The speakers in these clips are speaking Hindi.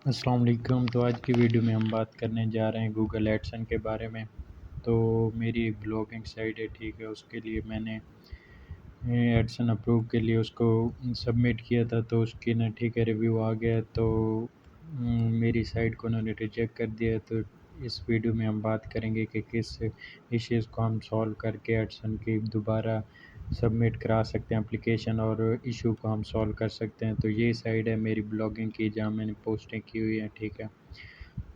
अस्सलाम वालेकुम। तो आज की वीडियो में हम बात करने जा रहे हैं गूगल एडसन के बारे में। तो मेरी एक ब्लॉगिंग साइट है, ठीक है, उसके लिए मैंने एडसन अप्रूव के लिए उसको सबमिट किया था। तो उसकी ना, ठीक है, रिव्यू आ गया। तो मेरी साइट को उन्होंने रिजेक्ट कर दिया। तो इस वीडियो में हम बात करेंगे कि किस इश्यूज़ को हम सॉल्व करके एडसन की दोबारा सबमिट करा सकते हैं एप्लीकेशन, और इशू को हम सॉल्व कर सकते हैं। तो ये साइट है मेरी ब्लॉगिंग की, जहाँ मैंने पोस्टें की हुई हैं, ठीक है।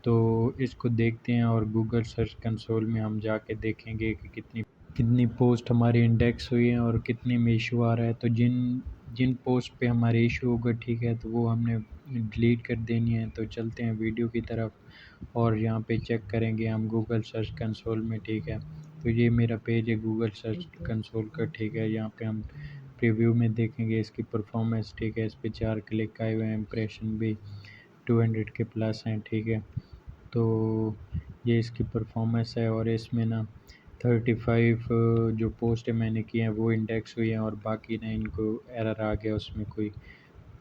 तो इसको देखते हैं और गूगल सर्च कंसोल में हम जाके देखेंगे कि कितनी कितनी पोस्ट हमारी इंडेक्स हुई है और कितने में इशू आ रहा है। तो जिन जिन पोस्ट पे हमारे इशू होगा, ठीक है, तो वो हमने डिलीट कर देनी है। तो चलते हैं वीडियो की तरफ और यहाँ पे चेक करेंगे हम गूगल सर्च कंसोल में, ठीक है। तो ये मेरा पेज है गूगल सर्च कंसोल का, ठीक है। यहाँ पे हम प्रीव्यू में देखेंगे इसकी परफॉर्मेंस, ठीक है। इस पे 4 क्लिक आए हुए हैं, इंप्रेशन भी 200 के प्लस हैं, ठीक है। तो ये इसकी परफॉर्मेंस है और इसमें ना 35 जो पोस्ट मैंने की हैं वो इंडेक्स हुई हैं, और बाकी ना इनको एरर आ गया उसमें कोई।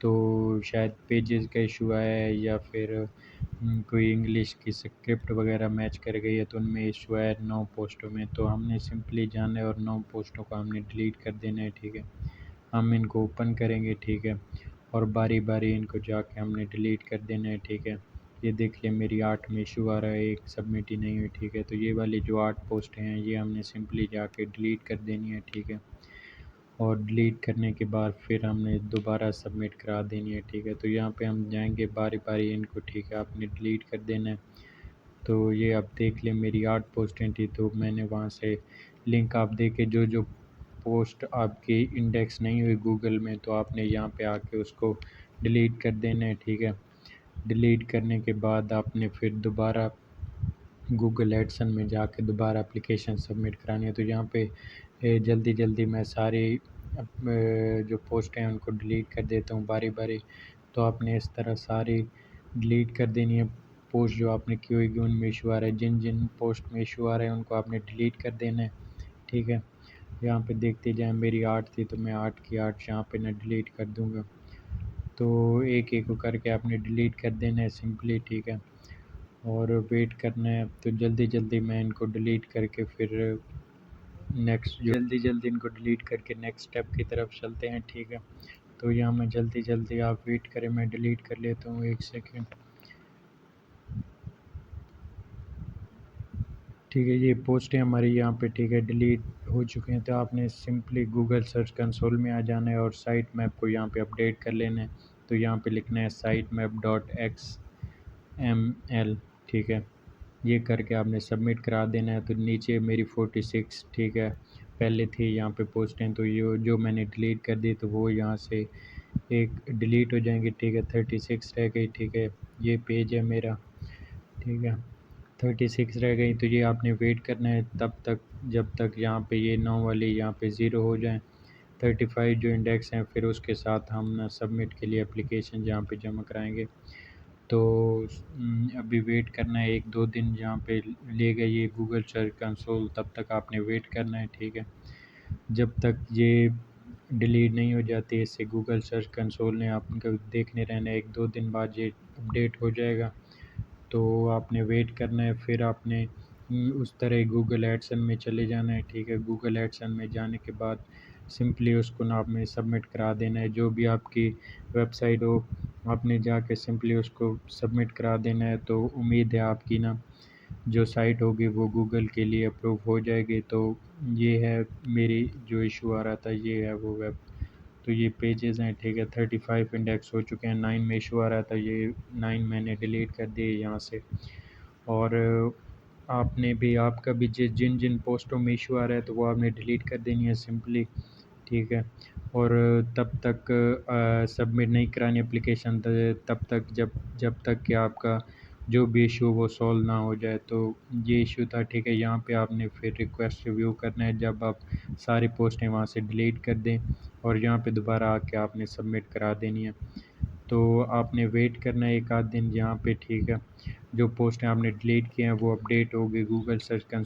तो शायद पेजेस का इशू आया है, या फिर कोई इंग्लिश की स्क्रिप्ट वगैरह मैच कर गई है, तो उनमें इशू आया है 9 पोस्टों में। तो हमने सिंपली जाना है और 9 पोस्टों को हमने डिलीट कर देना है, ठीक है। हम इनको ओपन करेंगे, ठीक है, और बारी बारी इनको जाके हमने डिलीट कर देना है, ठीक है। ये देखिए मेरी 8 में इशू आ रहा है, एक सबमिट ही नहीं हुई, ठीक है। तो ये वाली जो 8 पोस्ट हैं ये हमने सिंपली जाके डिलीट कर देनी है, ठीक है। और डिलीट करने के बाद फिर हमने दोबारा सबमिट करा देनी है, ठीक है। तो यहाँ पे हम जाएंगे बारी बारी इनको, ठीक है, आपने डिलीट कर देना है। तो ये आप देख लें मेरी 8 पोस्टें थी, तो मैंने वहाँ से लिंक आप देखे जो जो पोस्ट आपकी इंडेक्स नहीं हुई गूगल में, तो आपने यहाँ पे आके उसको डिलीट कर देना है, ठीक है। डिलीट करने के बाद आपने फिर दोबारा गूगल एडसन में जाके दोबारा एप्लीकेशन सबमिट करानी है। तो यहाँ पे जल्दी जल्दी मैं सारी जो पोस्ट हैं उनको डिलीट कर देता हूँ बारी बारी। तो आपने इस तरह सारी डिलीट कर देनी है पोस्ट जो आपने की हुई उनमें इशू आ रहा है। जिन जिन पोस्ट में इशू आ रहे हैं उनको आपने डिलीट कर देना है, ठीक है। यहाँ पे देखते जाएं, मेरी 8 थी तो मैं 8 की 8 यहाँ पे ना डिलीट कर दूँगा। तो एक एक करके आपने डिलीट कर देना है सिंपली, ठीक है। और वेट करना है। तो जल्दी जल्दी मैं इनको डिलीट करके फिर जल्दी जल्दी इनको डिलीट करके नेक्स्ट स्टेप की तरफ चलते हैं, ठीक है। तो यहाँ मैं जल्दी जल्दी, आप वेट करें, मैं डिलीट कर लेता हूँ, एक सेकेंड, ठीक है। ये पोस्टें हमारी यहाँ पे, ठीक है, डिलीट हो चुके हैं। तो आपने सिंपली गूगल सर्च कंसोल में आ जाना है और साइट मैप को यहाँ पे अपडेट कर लेना है। तो यहाँ पे लिखना है site map dot X M L, ठीक है। ये करके आपने सबमिट करा देना है। तो नीचे मेरी 46, ठीक है, पहले थी यहाँ पे पोस्टें, तो ये जो मैंने डिलीट कर दी तो वो यहाँ से एक डिलीट हो जाएंगी, ठीक है। 36 रह गई, ठीक है। ये पेज है मेरा, ठीक है। 36 रह गई, तो ये आपने वेट करना है तब तक जब तक यहाँ पे ये 9 वाली यहाँ पे ज़ीरो हो जाए। 35 जो इंडेक्स हैं फिर उसके साथ हम ना सबमिट के लिए एप्लीकेशन जहाँ पे जमा कराएंगे। तो अभी वेट करना है 1-2 दिन जहाँ पे लेगा ये गूगल सर्च कंसोल, तब तक आपने वेट करना है, ठीक है। जब तक ये डिलीट नहीं हो जाती इससे गूगल सर्च कंसोल ने आपको देखने रहना है, 1-2 दिन बाद ये अपडेट हो जाएगा। तो आपने वेट करना है। फिर आपने उस तरह गूगल एडसन में चले जाना है, ठीक है। गूगल एडसन में जाने के बाद सिंपली उसको ना आपने सबमिट करा देना है, जो भी आपकी वेबसाइट हो आपने जाके सिंपली उसको सबमिट करा देना है। तो उम्मीद है आपकी ना जो साइट होगी वो गूगल के लिए अप्रूव हो जाएगी। तो ये है मेरी जो इशू आ रहा था, ये है वो वेब। तो ये पेजेस हैं, ठीक है। 35 इंडेक्स हो चुके हैं, 9 में इशू आ रहा था, ये 9 मैंने डिलीट कर दिए यहाँ से। और आपने भी, आपका भी जिन जिन पोस्टों में इशू आ रहा है तो वो आपने डिलीट कर देनी है सिंपली, ठीक है। और तब तक सबमिट नहीं करानी एप्लीकेशन, तब तक जब जब तक कि आपका जो भी इशू वो सॉल्व ना हो जाए। तो ये इशू था, ठीक है। यहाँ पे आपने फिर रिक्वेस्ट रिव्यू करना है जब आप सारी पोस्टें वहाँ से डिलीट कर दें, और यहाँ पे दोबारा आके आपने सबमिट करा देनी है। तो आपने वेट करना है 1 आध दिन यहाँ पे, ठीक है। जो पोस्टें आपने डिलीट किए हैं वो अपडेट होगी गूगल सर्च